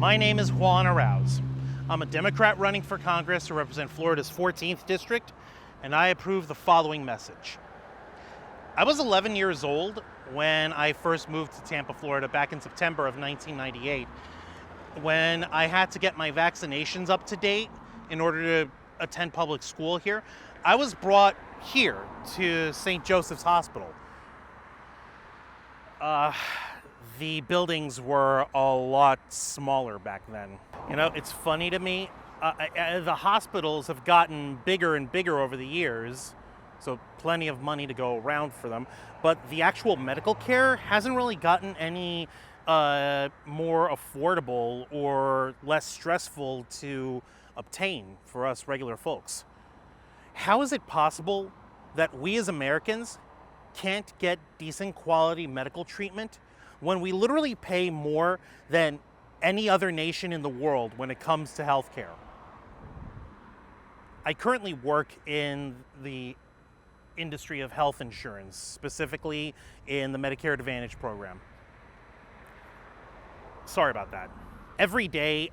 My name is Juan Arauz. I'm a Democrat running for Congress to represent Florida's 14th district, and I approve the following message. I was 11 years old when I first moved to Tampa, Florida back in September of 1998, when I had to get my vaccinations up to date in order to attend public school here. I was brought here to St. Joseph's Hospital. The buildings were a lot smaller back then. You know, it's funny to me, the hospitals have gotten bigger and bigger over the years, so plenty of money to go around for them, but the actual medical care hasn't really gotten any more affordable or less stressful to obtain for us regular folks. How is it possible that we as Americans can't get decent quality medical treatment when we literally pay more than any other nation in the world when it comes to healthcare? I currently work in the industry of health insurance, specifically in the Medicare Advantage program. Sorry about that. Every day,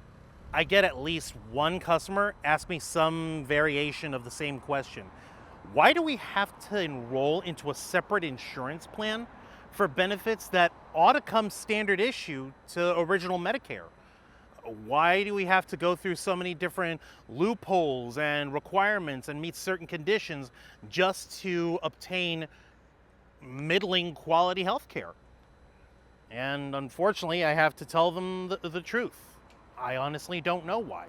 I get at least one customer ask me some variation of the same question. Why do we have to enroll into a separate insurance plan for benefits that ought to come standard issue to original Medicare? Why do we have to go through so many different loopholes and requirements and meet certain conditions just to obtain middling quality health care? And unfortunately, I have to tell them the truth. I honestly don't know why.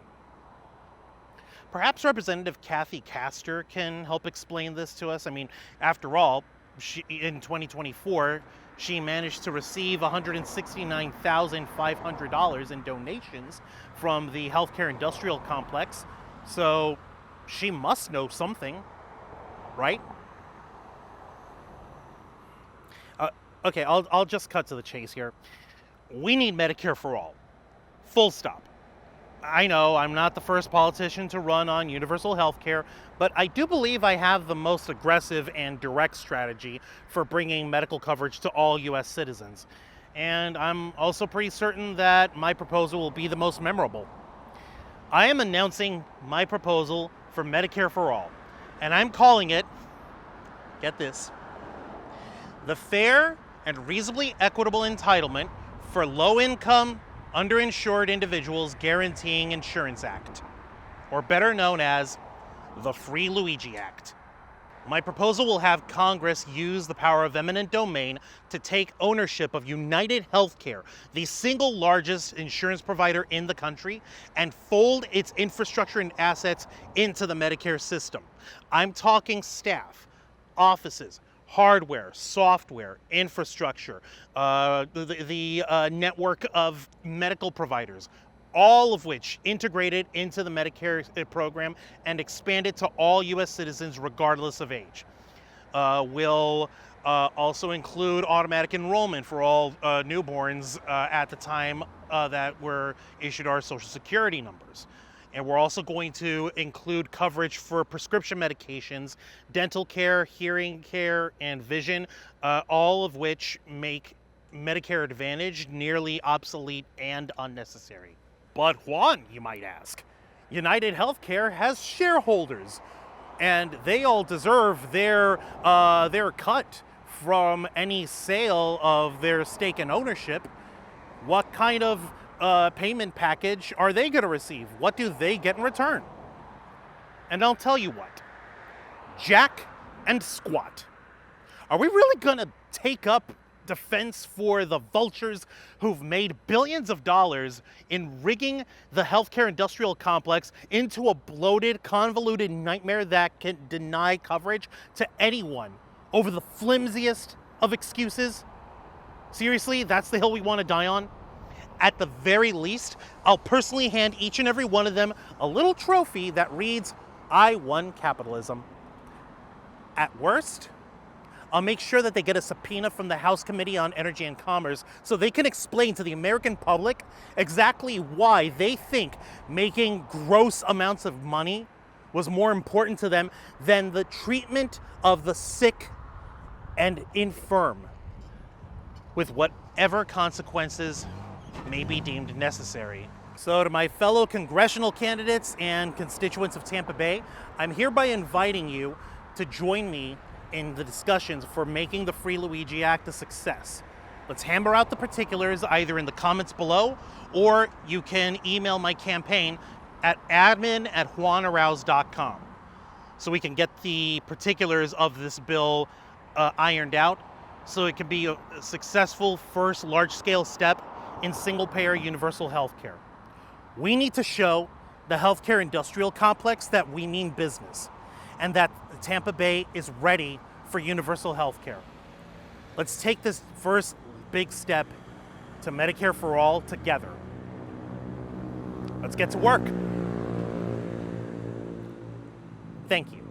Perhaps Representative Kathy Castor can help explain this to us. I mean, after all, in 2024, she managed to receive $169,500 in donations from the healthcare industrial complex, so she must know something, right? Okay, I'll just cut to the chase here. We need Medicare for All. Full stop. I know I'm not the first politician to run on universal health care, but I do believe I have the most aggressive and direct strategy for bringing medical coverage to all U.S. citizens. And I'm also pretty certain that my proposal will be the most memorable. I am announcing my proposal for Medicare for All, and I'm calling it, get this, the Fair and Reasonably Equitable Entitlement for Low-Income, Underinsured Individuals Guaranteeing Insurance Act, or better known as the Free LUIGI Act. My proposal will have Congress use the power of eminent domain to take ownership of United Healthcare, the single largest insurance provider in the country, and fold its infrastructure and assets into the Medicare system. I'm talking staff, offices, hardware, software, infrastructure, the network of medical providers, all of which integrated into the Medicare program and expanded to all U.S. citizens regardless of age. Will also include automatic enrollment for all newborns at the time that we're issued our Social Security numbers. And we're also going to include coverage for prescription medications, dental care, hearing care, and vision, all of which make Medicare Advantage nearly obsolete and unnecessary. But Juan, you might ask, United Healthcare has shareholders, and they all deserve their cut from any sale of their stake in ownership. What kind of payment package are they going to receive? What do they get in return? And I'll tell you what, jack and squat. Are we really going to take up defense for the vultures who've made billions of dollars in rigging the healthcare industrial complex into a bloated, convoluted nightmare that can deny coverage to anyone over the flimsiest of excuses? Seriously, that's the hill we want to die on? At the very least, I'll personally hand each and every one of them a little trophy that reads, "I won capitalism." At worst, I'll make sure that they get a subpoena from the House Committee on Energy and Commerce so they can explain to the American public exactly why they think making gross amounts of money was more important to them than the treatment of the sick and infirm, with whatever consequences may be deemed necessary So to my fellow congressional candidates and constituents of Tampa Bay, I'm hereby inviting you to join me in the discussions for making the Free Luigi Act a success. Let's hammer out the particulars either in the comments below, or you can email my campaign at admin@juanarauz.com so we can get the particulars of this bill ironed out so it can be a successful first large-scale step in single-payer universal health care. We need to show the healthcare industrial complex that we mean business and that Tampa Bay is ready for universal health care. Let's take this first big step to Medicare for All together. Let's get to work. Thank you.